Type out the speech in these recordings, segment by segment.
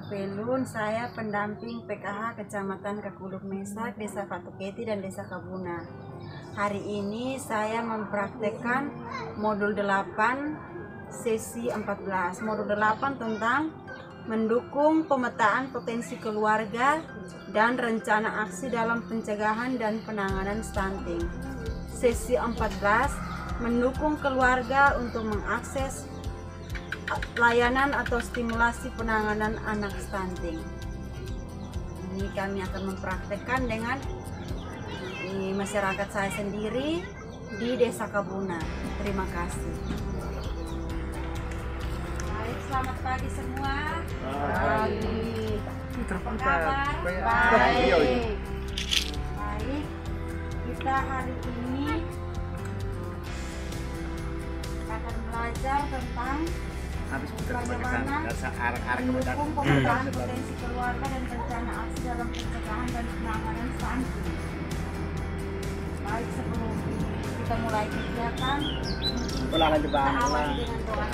Pelun, saya pendamping PKH Kecamatan Kakuluk Mesak, Desa Fatuketi dan Desa Kabuna. Hari ini saya mempraktekkan modul 8 sesi 14. Modul 8 tentang mendukung pemetaan potensi keluarga dan rencana aksi dalam pencegahan dan penanganan stunting. Sesi 14 mendukung keluarga untuk mengakses layanan atau stimulasi penanganan anak stunting. Ini kami akan mempraktekkan dengan masyarakat saya sendiri di Desa Kabuna. Terima kasih. Baik, selamat pagi semua. Pagi. Apa kabar? Baik. Baik. Kita hari ini akan belajar tentang bagaimana mendukung pemetaan potensi keluarga dan rencana aksi dalam pencegahan dan penanganan stunting. Baik, sebelum kita mulai kegiatan, kita awali dengan doa.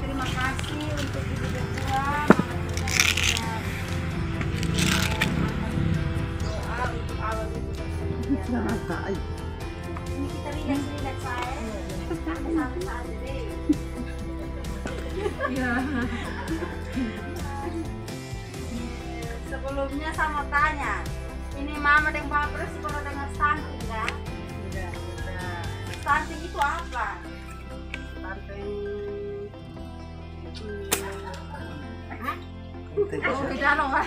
Terima kasih untuk Ibu Ketua doa untuk awal itu. Ini kita lihat saya. Sama-sama aja deh. Sebelumnya saya mau tanya, ini Mama dan Bapak sih pernah dengar stunting kan? Tidak. Stunting itu apa? Tidak loh, Pak.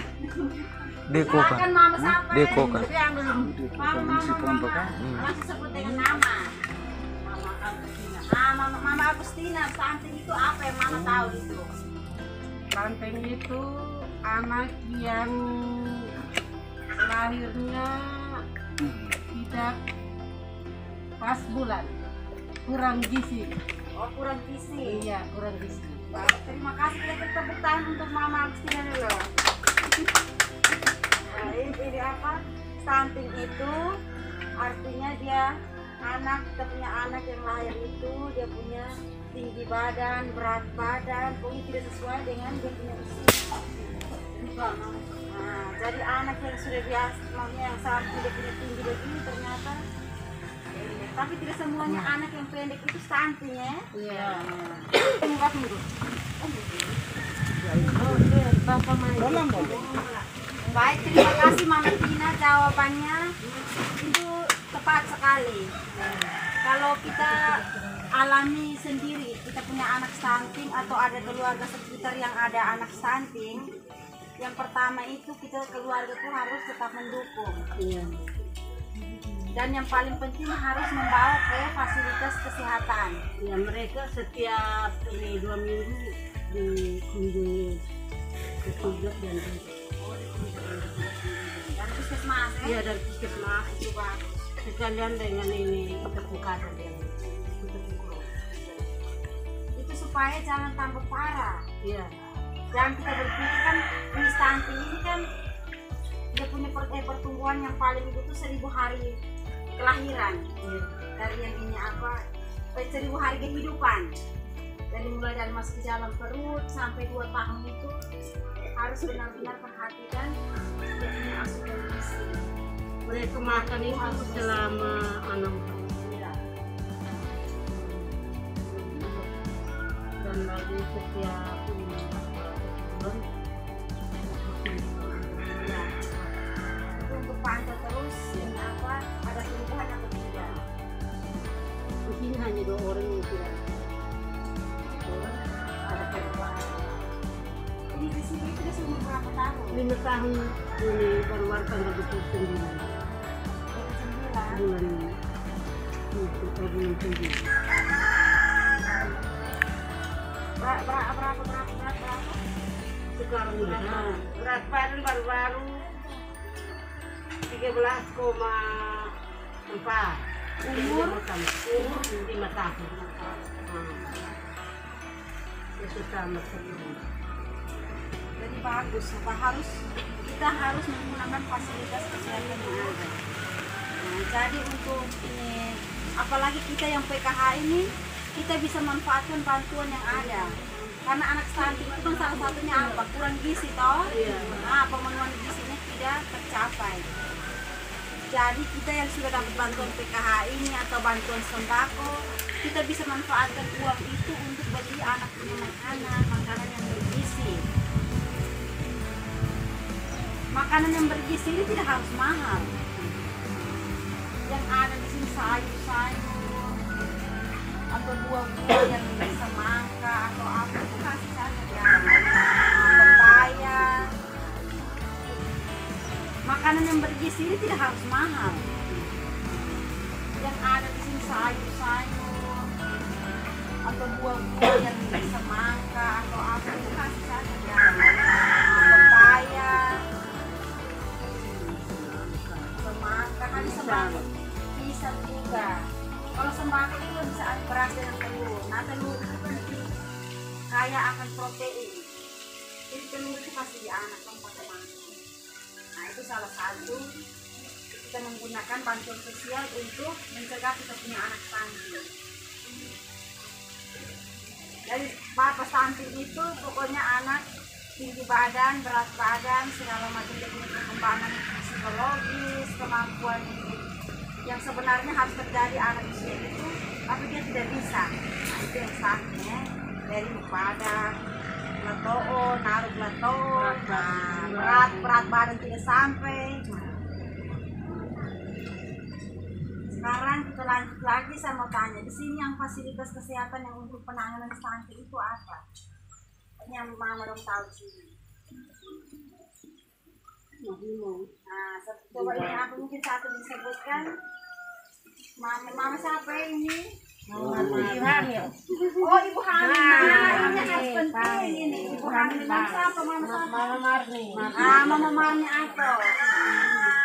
Silakan Mama sampai. Mama masih sebut dengan nama. Mama Agustina, stunting itu apa yang Mama tahu itu? Stunting itu anak yang lahirnya tidak pas bulan, kurang gizi. Oh, kurang gizi. Iya, kurang gizi. Terima kasih, kita tepuk tangan untuk Mama Agustina dulu. Nah, ini apa? Stunting itu artinya kita punya anak yang lahir itu dia punya tinggi badan, berat badan, pokoknya tidak sesuai dengan dia punya usia. Nah, jadi anak yang sudah biasa, maksudnya yang seharusnya dia punya tinggi begini ternyata pendek. Tapi tidak semuanya anak yang pendek itu stunting ya? Iya. Baik, terima kasih Mama Tina, jawabannya itu tepat sekali. Kalau kita alami sendiri, kita punya anak stunting atau ada keluarga sekitar yang ada anak stunting, yang pertama itu kita keluarga tuh harus tetap mendukung. Iya. Dan yang paling penting harus membawa ke fasilitas kesehatan. Ya, mereka setiap 2 minggu dikunjungi petugas dan puskesmas ya? Iya, dari puskesmas itu Pak. Sekalian dengan ini kebukaan yang itu supaya jangan tambah parah. Iya. Jangan kita berpikir kan ini stunting ini kan dia punya pertumbuhan yang paling itu tuh 1000 hari kelahiran. Iya. Dari yang ini apa 1000 hari kehidupan, dari mulai dari masuk ke dalam perut sampai 2 tahun itu harus benar-benar perhatikan dia punya asupan gizi. Mereka makan itu selama 6 tahun. Ya. Dan lagi setiap bulan. Ya. Itu untuk pantau terus ini apa ada perubahan atau tidak. Di sini hanya 2 orang yang tidak Ada perubahan. Ini di sini itu sudah umur berapa tahun? 5 tahun ini baru tanggal 29 bulan bulan 7. Berapa? 9 sekarang berat badan baru-baru 13,4. Umur 5 tahun. Itu sama sekali. jadi bagus. Kita harus menggunakan fasilitas kesehatan yang ada. Nah, jadi untuk ini, apalagi kita yang PKH ini, kita bisa manfaatkan bantuan yang ada. Karena anak stunting itu kan salah satunya apa? Kurang gizi toh. Nah, pemenuhan gizinya tidak tercapai. Jadi kita yang sudah dapat bantuan PKH ini atau bantuan sembako, kita bisa manfaatkan uang itu untuk beli anak punya makanan yang bergizi. Makanan yang bergizi ini tidak harus mahal. Yang ada di sini sayur-sayur atau buah-buah yang semangka atau apa itu kasih saja ya. Pepaya. Makanan yang bergizi ini tidak harus mahal. Yang ada di sini sayur-sayur atau buah-buah yang semangka atau apa itu kasih saja ya. Pepaya. Semangka kan sembako bisa juga. Kalau sembako itu bisa beras dengan telur. Nah, telur itu kan kaya akan protein. Jadi telur itu kasih di anak kan pakai mangkok. Nah, itu salah satu kita menggunakan bantuan sosial untuk mencegah kita punya anak stunting. Dari bapak stunting itu pokoknya anak tinggi badan, berat badan, segala macam dia punya perkembangan psikologis, kemampuan yang sebenarnya harus terjadi anak usia itu, tapi dia tidak bisa. Nah, itu yang sakitnya dari badan, letoo, naruh letoo, berat badan tidak sampai. Sekarang kita lanjut lagi, saya mau tanya di sini yang fasilitas kesehatan yang untuk penanganan stunting itu apa? Yang mama dong tahu sini. Nah, coba ini aku mungkin satu disebutkan. Mama siapa ini? Ibu hamil. Oh, ibu hamil. Nah, ini harus penting ini. Ibu hamil. Mama siapa? Mama Marni. Mama Marni atau.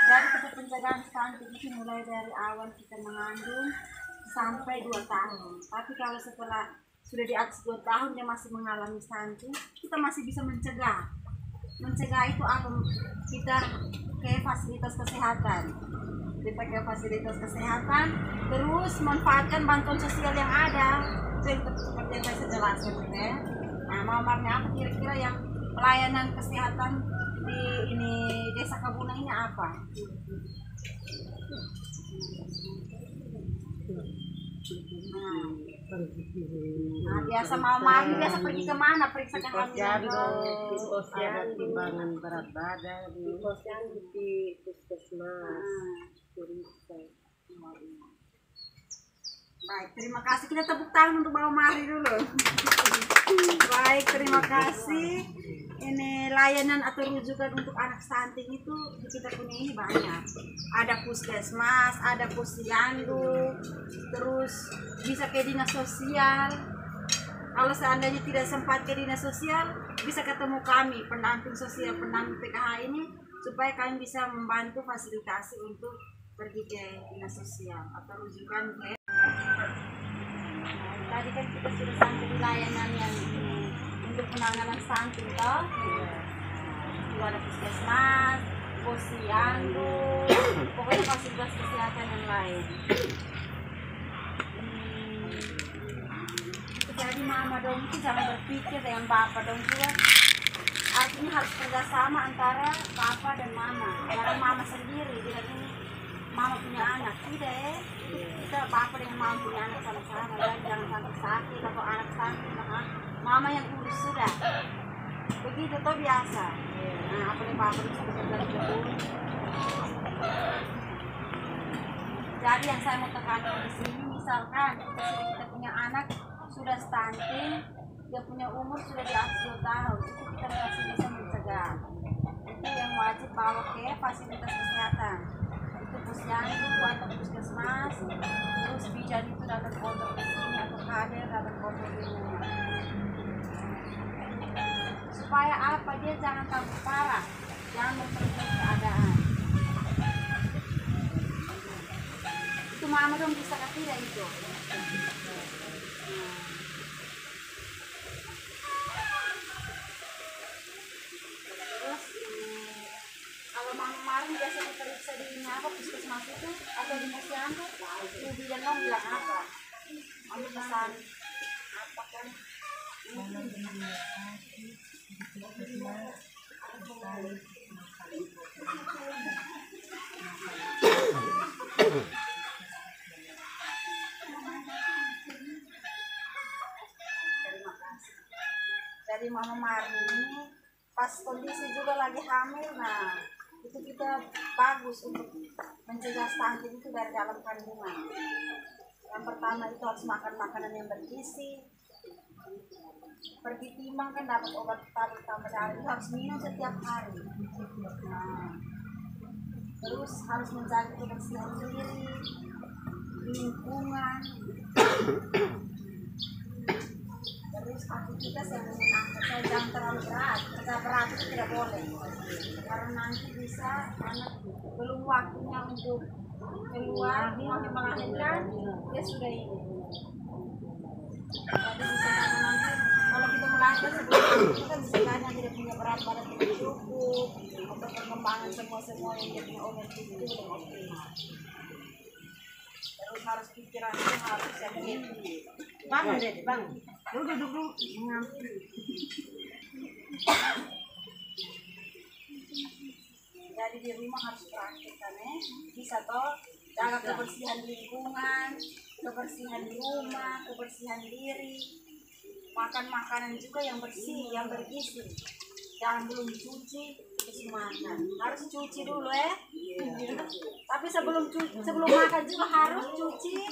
Jadi kita pencegahan stunting itu mulai dari awal kita mengandung sampai 2 tahun. Tapi kalau setelah sudah di atas 2 tahun dia masih mengalami stunting, kita masih bisa mencegah. Mencegah itu apa? Kita ke fasilitas kesehatan. Kita ke fasilitas kesehatan, terus manfaatkan bantuan sosial yang ada. Itu yang seperti yang saya jelaskan ya. Nah, mamarnya apa kira-kira yang pelayanan kesehatan di ini Desa Kabuna ini apa? Nah, biasa mama ini biasa pergi kemana? Periksa kehamilan dulu. Ada timbangan berat badan. Di puskesmas. Baik, terima kasih. Kita tepuk tangan untuk Mama Mari dulu. Baik, terima kasih. Ini layanan atau rujukan untuk anak stunting itu kita punya ini banyak. Ada puskesmas, ada posyandu, terus bisa ke dinas sosial. Kalau seandainya tidak sempat ke dinas sosial, bisa ketemu kami pendamping sosial, pendamping PKH ini, supaya kami bisa membantu fasilitasi untuk pergi ke dinas sosial atau rujukan ke. Tadi kan kita sudah sampai di layanan yang untuk penanganan stunting toh. Itu ada puskesmas, posyandu, pokoknya fasilitas kesehatan yang lain. Jadi mama dong itu jangan berpikir dengan bapak dong juga. Artinya harus kerjasama antara bapak dan mama. Jangan mama sendiri, tidak ini mama punya anak, tidak ya. Kita bapak dengan mama punya anak sama-sama, dan jangan sampai sakit atau anak sakit, mama yang urus sudah. Begitu tuh biasa. Nah, apa yang bapak bisa bekerja dulu. Jadi yang saya mau tekankan di sini, misalkan kita punya anak sudah stunting, dia punya umur sudah di atas 2 tahun, itu kita masih bisa mencegah. Itu yang wajib bawa ke fasilitas kesehatan. Itu posyandu atau puskesmas, terus bidan itu datang kontrol di sini atau kader datang kontrol di rumah. supaya apa, dia jangan tambah parah, jangan memperburuk keadaan. Itu mama dong bisa tidak itu. Terus kalau mama kemarin biasa diperiksa di ini apa, puskesmas itu atau di posyandu, ibu dan nom bilang apa? Mama pesan apa kan? Dari mama Marni ini pas kondisi juga lagi hamil, nah itu kita bagus untuk mencegah stunting itu dari dalam kandungan. Yang pertama itu harus makan makanan yang bergizi, pergi timbang kan dapat obat tambah darah itu harus minum setiap hari. Nah, terus harus menjaga kebersihan diri, lingkungan. Terus aktivitas yang menyenangkan, saya jangan terlalu berat, kerja berat itu tidak boleh, karena nanti bisa anak belum waktunya untuk keluar mau melahirkan, dia sudah ini. Jadi bisa nanti kalau kita melahirkan sebelum itu kan bisa hanya tidak punya berat badan tidak cukup, untuk pengembangan semua yang dia punya organ itu belum optimal. Terus harus pikirannya harus yang ini. Bangun deh, bangun. Duduk. Jadi di rumah harus praktekkan bisa toh jaga kebersihan lingkungan, kebersihan rumah, kebersihan diri, makan makanan juga yang bersih, yang bergizi. Jangan belum cuci terus makan, harus cuci dulu Tapi sebelum makan juga harus cuci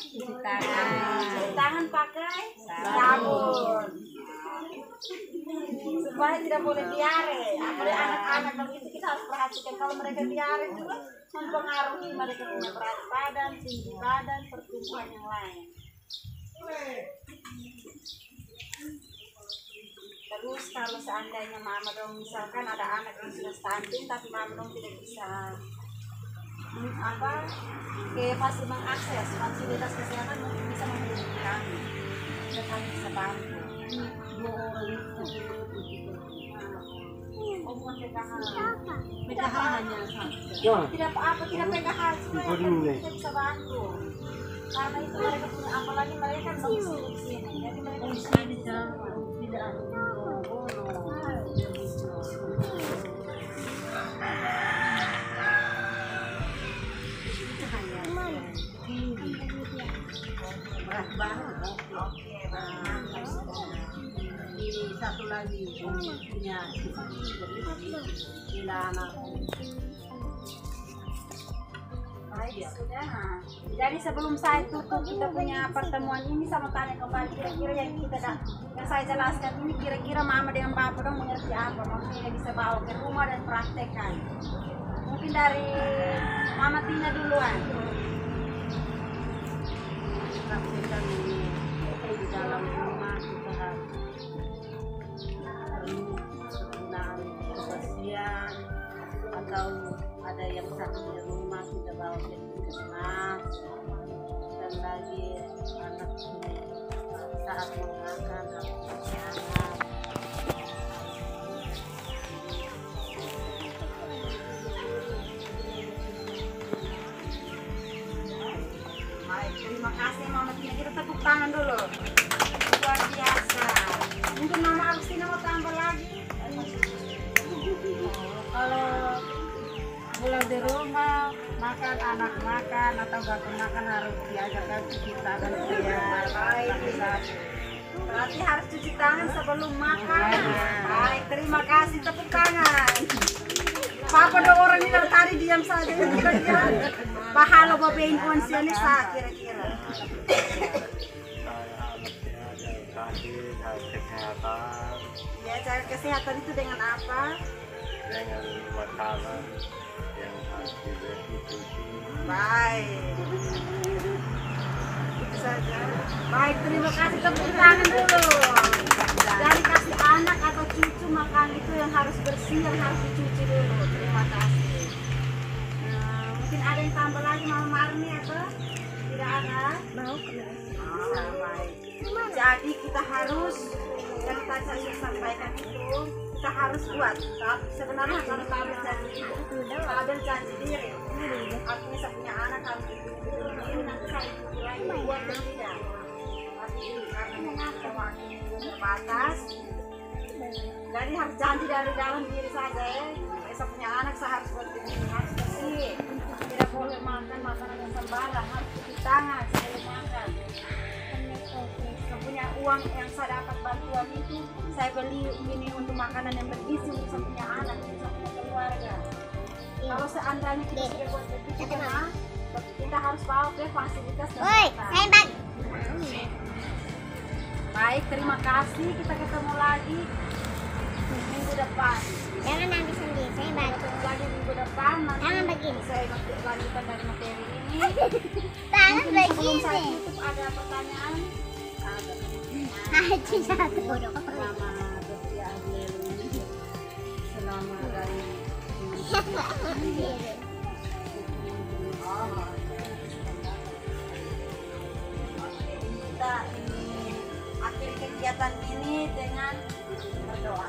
tangan pakai sabun supaya tidak boleh diare. Apalagi anak-anak begitu kita harus perhatikan, kalau mereka diare juga mempengaruhi mereka punya berat badan, tinggi badan, pertumbuhan yang lain. Terus kalau seandainya mama dong misalkan ada anak yang sudah stunting tapi mama dong tidak bisa pasti mengakses fasilitas kesehatan, mungkin bisa menghubungi kami dan kami bisa bantu. Bukan PKH hanya tidak apa-apa, tidak PKH juga kita bisa bantu, karena itu mereka punya, apalagi mereka kan domisili di sini, jadi mereka bisa tidak berat banget. Oke, ini satu lagi punya bila anak. Baik, sudah. Jadi sebelum saya tutup kita punya pertemuan ini, sama tanya kembali kira-kira yang saya jelaskan ini kira-kira mama dengan bapak dong mengerti apa, maksudnya bisa bawa ke rumah dan praktekkan. Mungkin dari Mama Tina duluan. Praktekkan ini di dalam rumah kita harus penggunaan kebersihan, atau ada yang sakit di rumah kita bawa ke puskesmas. Dan lagi anak ini saat makan harus sehat. Terima kasih Mama Tina, kita tepuk tangan dulu. Luar biasa. Mungkin Mama Agustina mau tambah lagi. Kalau pulang di rumah makan, anak makan atau bapak makan harus diajarkan cuci tangan Berarti harus cuci tangan sebelum makan. Baik, terima kasih, tepuk tangan. Papa dong orang ini dari tadi diam saja, kira-kira pahala bapak konsiannya kira-kira. Kesehatan. Ya, cara kesehatan itu dengan apa? Dengan makanan yang harus dibersihi. Baik. Itu saja. Baik, terima kasih, tepuk tangan dulu. Jadi kasih anak atau cucu makan itu yang harus bersih, yang harus dicuci dulu. Terima kasih. Mungkin ada yang tambah lagi Mama Marni atau tidak ada? Mau Baik. Jadi kita harus yang tadi saya sampaikan itu kita harus buat. Sebenarnya kalau tabel janji itu tabel janji diri. Artinya saya punya anak harus ini nanti saya ikuti lagi buat dan tidak. Tapi karena waktu terbatas, jadi harus janji dari dalam diri saja ya. Saya punya anak saya harus buat ini harus bersih. Tidak boleh makan makanan yang sembarang, harus cuci tangan sebelum makan. Saya punya uang yang saya dapat bantuan itu saya beli ini untuk makanan yang bergizi untuk saya punya anak, untuk saya punya keluarga. Kalau seandainya kita sudah buat begitu, kita harus bawa ke fasilitas kesehatan. Baik, terima kasih. Kita ketemu lagi minggu depan. Jangan ambil sendiri, saya bantu. Ketemu lagi minggu depan. Nanti Jangan begini. saya lanjutkan dari materi ini. Tangan Mungkin sebelum saya begini. tutup ada pertanyaan. Ada Haji satu. selama berusia ini, selama dari kita ini akhir kegiatan ini dengan berdoa.